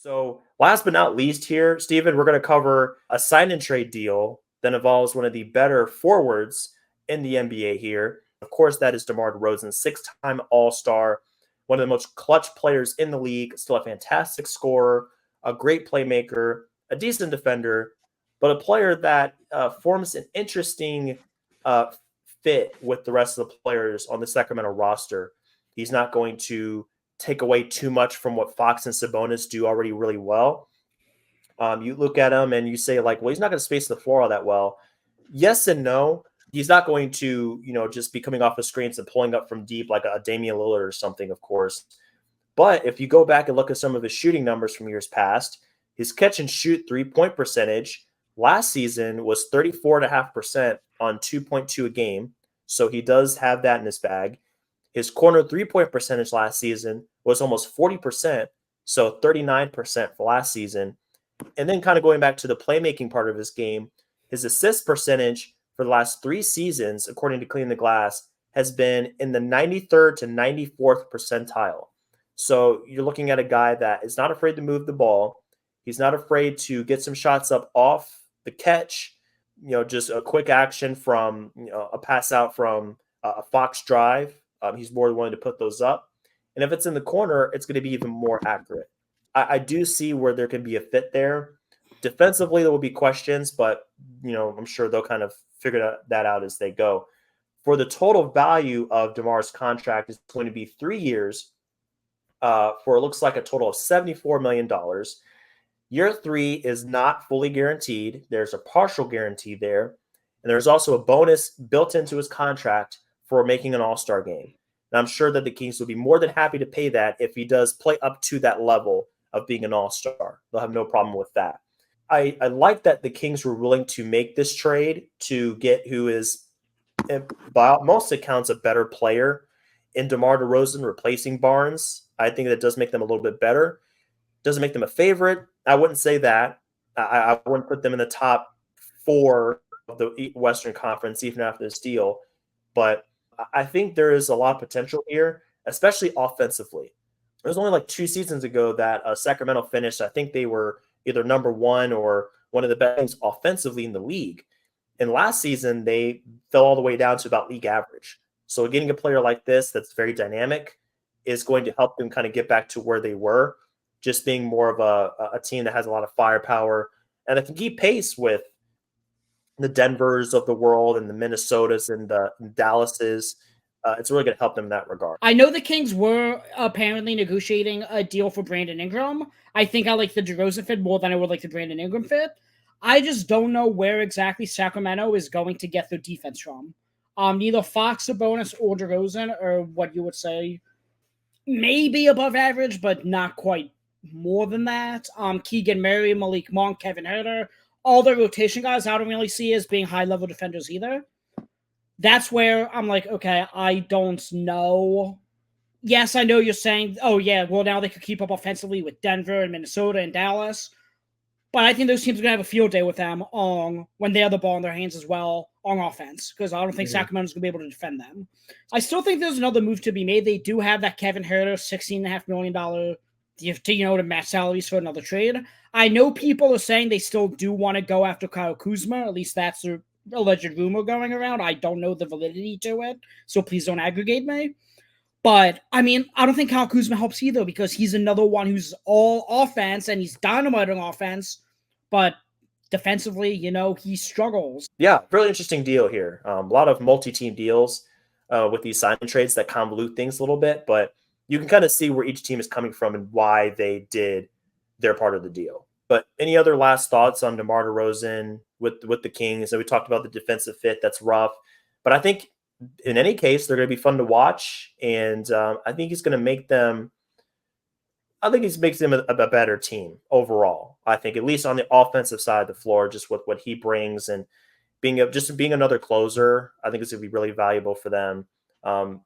So, last but not least here, Steven, we're going to cover a sign and trade deal that involves one of the better forwards in the NBA here. Of course, that is DeMar DeRozan, six-time All-Star, one of the most clutch players in the league, still a fantastic scorer, a great playmaker, a decent defender, but a player that forms an interesting uh, fit with the rest of the players on the Sacramento roster. He's not going to take away too much from what Fox and Sabonis do already really well. You look at him and you say, like, well, he's not going to space the floor all that well. Yes and no. He's not going to, just be coming off the screens and pulling up from deep like a Damian Lillard or something, of course. But if you go back and look at some of his shooting numbers from years past, his catch and shoot 3-point percentage last season was 34.5% on 2.2 a game. So he does have that in his bag. His corner 3-point percentage last season was almost 40%, so 39% for last season. And then kind of going back to the playmaking part of his game, his assist percentage for the last 3 seasons, according to Clean the Glass, has been in the 93rd to 94th percentile. So you're looking at a guy that is not afraid to move the ball. He's not afraid to get some shots up off the catch, just a quick action from a pass out from a Fox drive. He's more than willing to put those up. And if it's in the corner, it's going to be even more accurate. I do see where there can be a fit there. Defensively, there will be questions, but I'm sure they'll kind of figure that out as they go. For the total value of DeMar's contract is going to be 3 years for it looks like a total of $74 million. Year 3 is not fully guaranteed. There's a partial guarantee there. And there's also a bonus built into his contract for making an all-star game. And I'm sure that the Kings will be more than happy to pay that if he does play up to that level of being an all-star. They'll have no problem with that. I like that the Kings were willing to make this trade to get who is, by most accounts, a better player in DeMar DeRozan replacing Barnes. I think that does make them a little bit better. Doesn't make them a favorite. I wouldn't say that. I wouldn't put them in the top 4 of the Western Conference, even after this deal. But I think there is a lot of potential here, especially offensively. It was only like 2 seasons ago that Sacramento finished. I think they were either number 1 or one of the best offensively in the league. And last season, they fell all the way down to about league average. So getting a player like this that's very dynamic is going to help them kind of get back to where they were, just being more of a team that has a lot of firepower and that can keep pace with the Denvers of the world and the Minnesotas and the Dallases. It's really going to help them in that regard. I know the Kings were apparently negotiating a deal for Brandon Ingram. I think I like the DeRozan fit more than I would like the Brandon Ingram fit. I just don't know where exactly Sacramento is going to get their defense from. Neither Fox, Sabonis, or DeRozan are what you would say maybe above average, but not quite more than that. Keegan Murray, Malik Monk, Kevin Huerter, all the rotation guys I don't really see as being high-level defenders either. That's where I'm like, okay, I don't know. Yes, I know you're saying, oh yeah, well now they could keep up offensively with Denver and Minnesota and Dallas. But I think those teams are going to have a field day with them when they have the ball in their hands as well on offense, because I don't think Sacramento's going to be able to defend them. I still think there's another move to be made. They do have that Kevin Huerter $16.5 million to match salaries for another trade. I know people are saying they still do want to go after Kyle Kuzma. At least that's the alleged rumor going around. I don't know the validity to it, so please don't aggregate me. But, I mean, I don't think Kyle Kuzma helps either, because he's another one who's all offense, and he's dynamite on offense, but defensively, he struggles. Yeah, really interesting deal here. A lot of multi-team deals with these sign trades that convolute things a little bit, but you can kind of see where each team is coming from and why they did their part of the deal. But any other last thoughts on DeMar DeRozan with the Kings? So we talked about the defensive fit. That's rough. But I think in any case, they're going to be fun to watch. And I think he's going to make them – I think he makes them a better team overall. I think at least on the offensive side of the floor, just with what he brings and being another closer, I think it's going to be really valuable for them.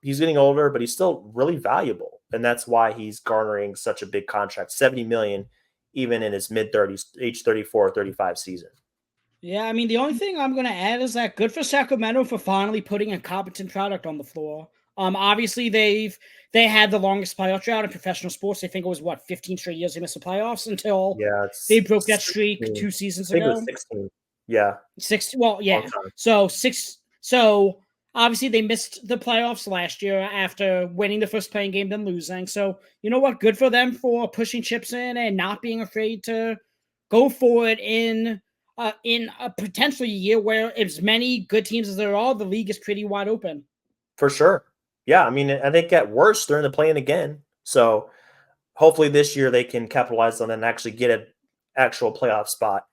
He's getting older, but he's still really valuable. And that's why he's garnering such a big contract, $70 million, even in his mid-30s, age 34 or 35 season. Yeah, I mean, the only thing I'm going to add is that good for Sacramento for finally putting a competent product on the floor. Obviously they had the longest playoff drought in professional sports. I think it was 15 straight years they missed the playoffs until Yeah, they it's broke that streak 16. 2 seasons I think it was ago. 16. Yeah, Six. Well, long yeah. time. So six. So obviously they missed the playoffs last year after winning the first playing game, then losing. So you know what? Good for them for pushing chips in and not being afraid to go for it in a potentially year where as many good teams as there are, the league is pretty wide open. For sure. Yeah, I mean, I think at worst they're in the play-in again. So hopefully this year they can capitalize on it and actually get an actual playoff spot,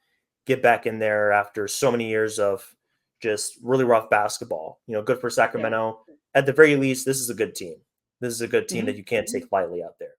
get back in there after so many years of just really rough basketball. Good for Yeah. Sacramento. At the very least, this is a good team. This is a good team Mhm. that you can't take lightly out there.